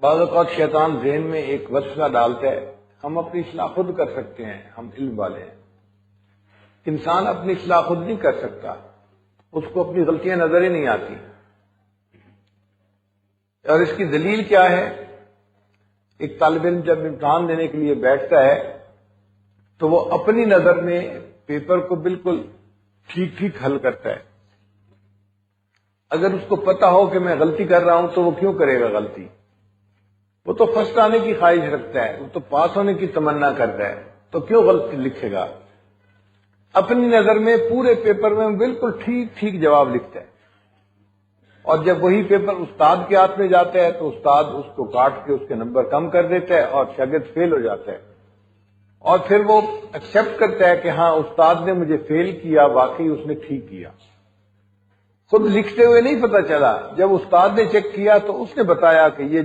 बाज़ औक़ात शैतान ज़हन में एक वसवसा डालता है, हम अपनी इस्लाह खुद कर सकते हैं, हम इल्म वाले हैं। इंसान अपनी इस्लाह खुद नहीं कर सकता, उसको अपनी गलतियां नजर ही नहीं आती। और इसकी दलील क्या है? एक तालिब इल्म जब इम्तिहान देने के लिए बैठता है तो वो अपनी नजर में पेपर को बिल्कुल ठीक ठीक हल करता है। अगर उसको पता हो कि मैं गलती कर रहा हूं तो वो क्यों करेगा गलती? वो तो फर्स्ट आने की ख्वाहिश रखता है, वो तो पास होने की तमन्ना करता है, तो क्यों गलती लिखेगा? अपनी नजर में पूरे पेपर में बिल्कुल ठीक ठीक जवाब लिखता है। और जब वही पेपर उस्ताद के हाथ में जाता है तो उस्ताद उसको काट के उसके नंबर कम कर देता है और शागिर्द फेल हो जाता है। और फिर वो एक्सेप्ट करता है कि हाँ, उस्ताद ने मुझे फेल किया, वाकई उसने ठीक किया। खुद लिखते हुए नहीं पता चला, जब उस्ताद ने चेक किया तो उसने बताया कि ये